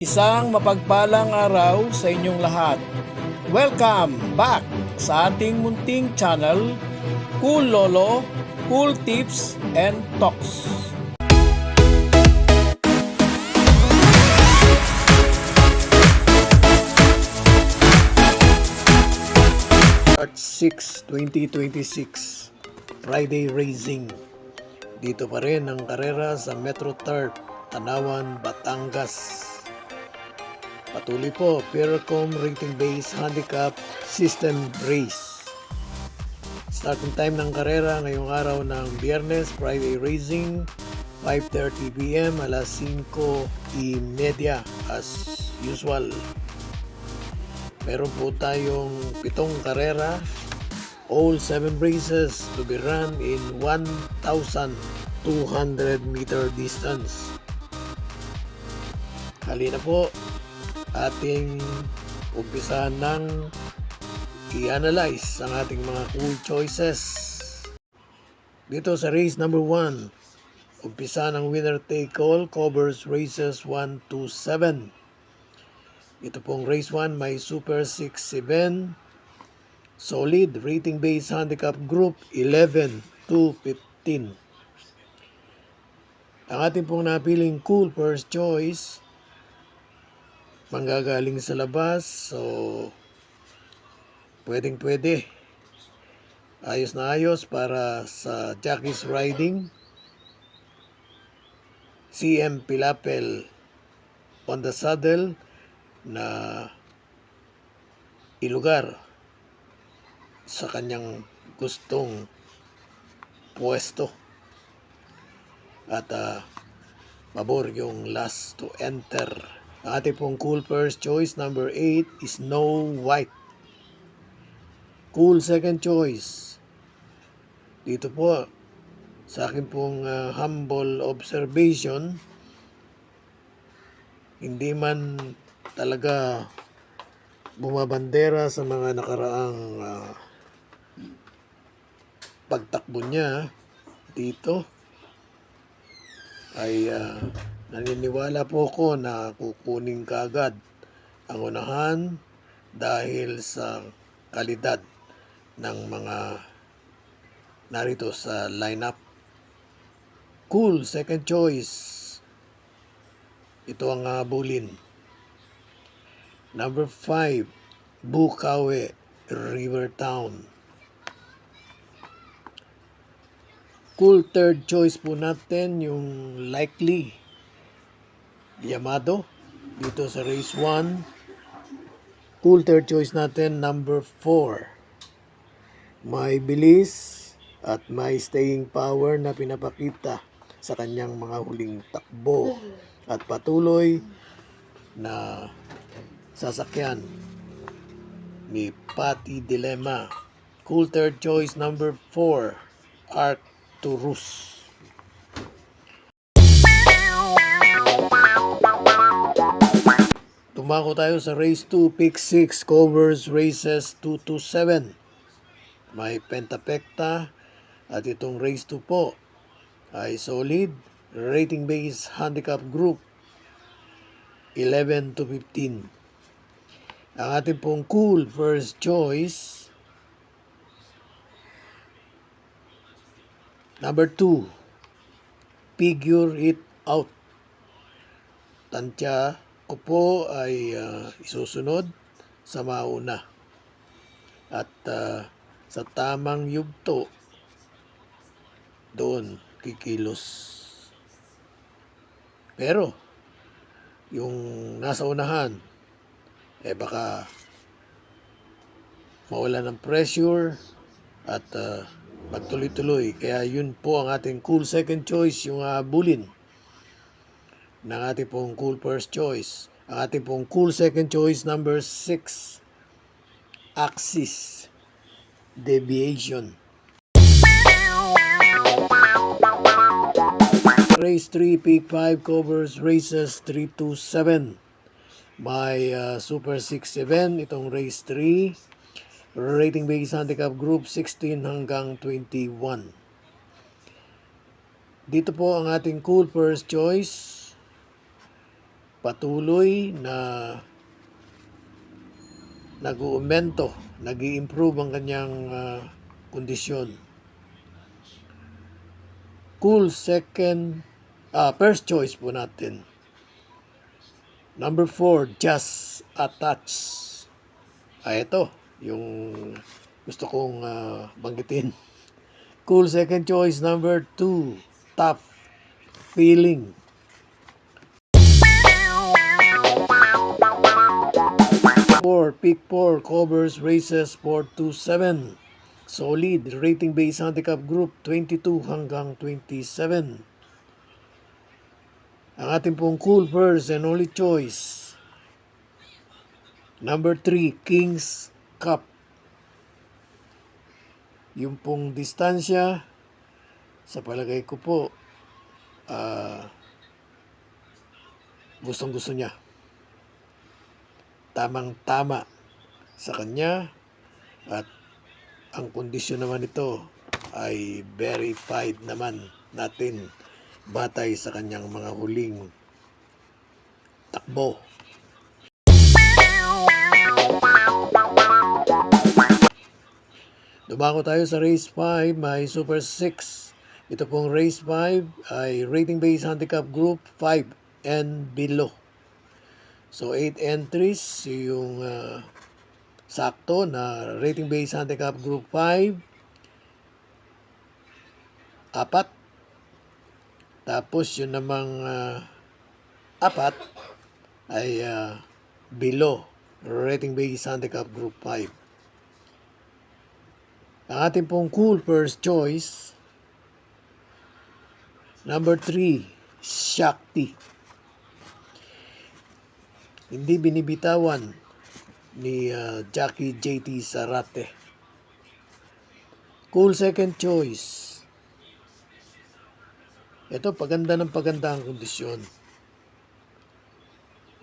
Isang mapagpalang araw sa inyong lahat. Welcome back sa ating munting channel, Cool Lolo, Cool Tips and Talks. March 6, 2026, Friday Racing. Dito pa rin ang karera sa Metro Turf, Tanawan, Batangas. Patuloy po, Faircom Rating Base Handicap System Race. Starting time ng karera ngayong araw ng Biyernes, Friday Racing, 5:30 PM, alas 5:30 as usual. Meron po tayong 7 karera, all 7 races to be run in 1,200 meter distance. Halina po, ating umpisahan ng i-analyze ang ating mga cool choices. Dito sa race number 1, umpisa ng winner take all, covers races 1 to 7. Ito pong race 1, may Super 6-7, solid, rating base handicap group 11 to 15. Ang ating pong napiling cool first choice, manggagaling sa labas, so pwede. Ayos na ayos para sa Jackie's Riding. CM Pilapel on the saddle na ilugar sa kanyang gustong pwesto. At pabor yung last to enter. Ang ating pong cool first choice, number 8, is Snow White. Cool second choice. Dito po, sa akin pong humble observation, hindi man talaga bumabandera sa mga nakaraang pagtakbo niya dito, ay naniniwala po ko na kukunin kaagad ang unahan dahil sa kalidad ng mga narito sa lineup. Cool second choice, ito ang bulin. Number 5, Bukawi Rivertown. Cool third choice po natin yung Likely Yamado dito sa race 1. Cool third choice natin, number 4, may bilis at may staying power na pinapakita sa kanyang mga huling takbo at patuloy na sasakyan ni Patty Dilemma. Cool third choice, number 4, Arcturus. Tumako tayo sa race 2, pick 6, covers races 2 to 7. May Pentapekta at itong race 2 po ay solid, rating base handicap group 11 to 15. Ang ating pong cool first choice, number 2, Figure It Out. Tansya ko po ay isusunod sa mauna at sa tamang yugto doon kikilos. Pero yung nasa unahan baka mawala ng pressure at magtuloy-tuloy. Kaya yun po ang ating cool second choice, yung bulin ng ating pong cool first choice. Ang ating pong cool second choice, number 6, Axis Deviation. Race 3, pick 5, covers races 3 to 7. May Super 6-7 itong race 3. Rating base handicap group 16 hanggang 21. Dito po ang ating cool first choice, patuloy na nag-uumento, nag-i-improve ang kanyang kondisyon. Cool first choice po natin. Number 4, Just a Touch. Ito, yung gusto kong banggitin. Cool second choice, number 2, Tough Feeling. Pick 4, covers races 427. Solid, rating based handicap group 22 hanggang 27. Ang ating pong cool first and only choice, number 3, King's Cup. Yung pong distansya, sa palagay ko po, gustong gusto niya. Tamang-tama sa kanya, at ang kondisyon naman ito ay verified naman natin batay sa kanyang mga huling takbo. Dumako tayo sa race 5, may Super 6. Ito pong race 5 ay rating based handicap group 5 and below. So 8 entries yung sakto na rating based handicap group 5, 4. Tapos yun namang 4 ay below rating based handicap group 5. Ang ating pong cool first choice, number 3, Shakti. Hindi binibitawan ni Jackie JT Zarate. Cool second choice. Ito, paganda ng paganda ang kondisyon.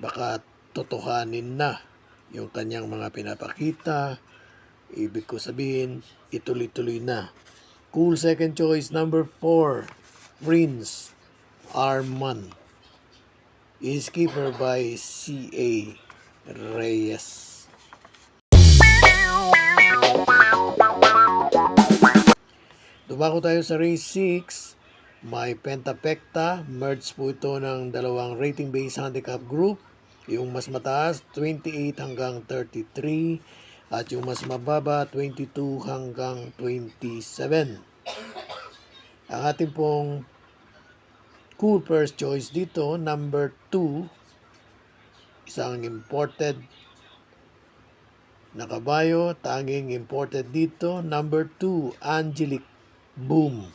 Baka totohanin na yung kanyang mga pinapakita. Ibig ko sabihin, ituloy-tuloy na. Cool second choice, number 4, Prince Arman. Is keeper by C.A. Reyes. Dumako tayo sa race 6. May Pentapecta. Merge po ito ng dalawang rating based handicap group. Yung mas mataas, 28 hanggang 33. At yung mas mababa, 22 hanggang 27. Ang ating pong cool first choice dito, number 2, isang imported na kabayo, tanging imported dito, number 2, Angelic Boom.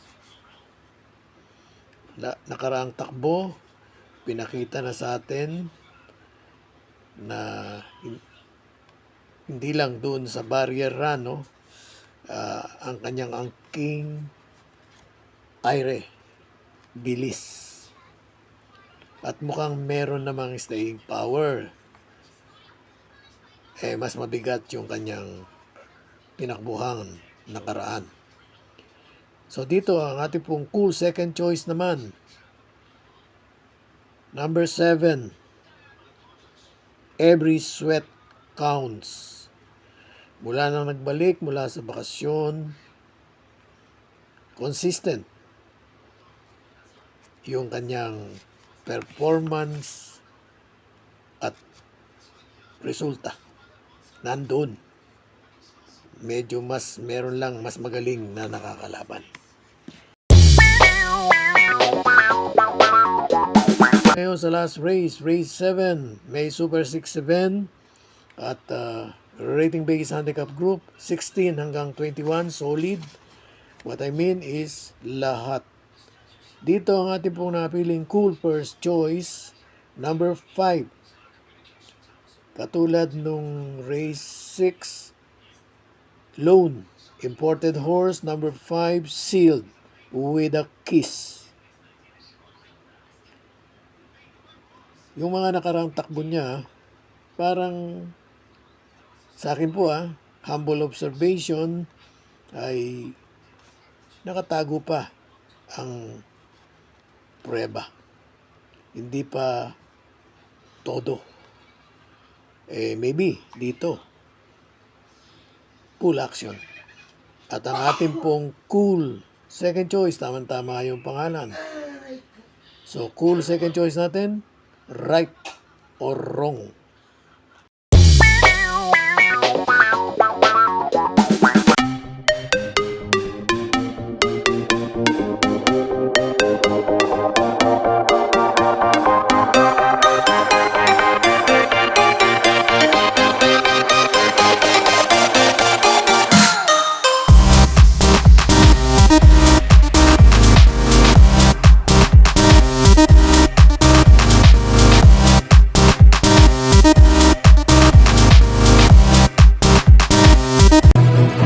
Nakaraang takbo, pinakita na sa atin na hindi lang doon sa barrier run, no? Ang kanyang angking aire, bilis. At mukhang meron namang staying power. Mas mabigat yung kanyang pinakbuhan nakaraan. So dito ang ating pong cool second choice naman, number 7, Every Sweat Counts. Mula nang nagbalik mula sa bakasyon, consistent yung kanyang performance at resulta. Nandun. Medyo meron lang mas magaling na nakakalaban. Ngayon sa last race, race 7, may Super 6-7 at rating based handicap group 16 hanggang 21, solid. What I mean is lahat. Dito ang ating pong napiling cool first choice, number 5. Katulad nung race 6, Lone, imported horse, number 5, Sealed with a Kiss. Yung mga nakarang takbo niya, parang sa akin po humble observation, ay nakatago pa ang prueba. Hindi pa todo. Maybe dito, full action. At ang ating pong cool second choice, tama-tama yung pangalan. So, cool second choice natin, right or wrong.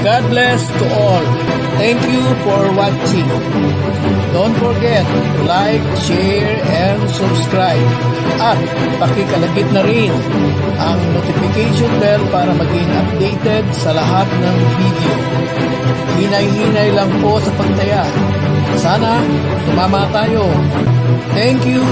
God bless to all. Thank you for watching. Don't forget to like, share, and subscribe. At pakikalagit na rin ang notification bell para maging updated sa lahat ng video. Hinay-hinay lang po sa pagtaya. Sana tumama tayo. Thank you!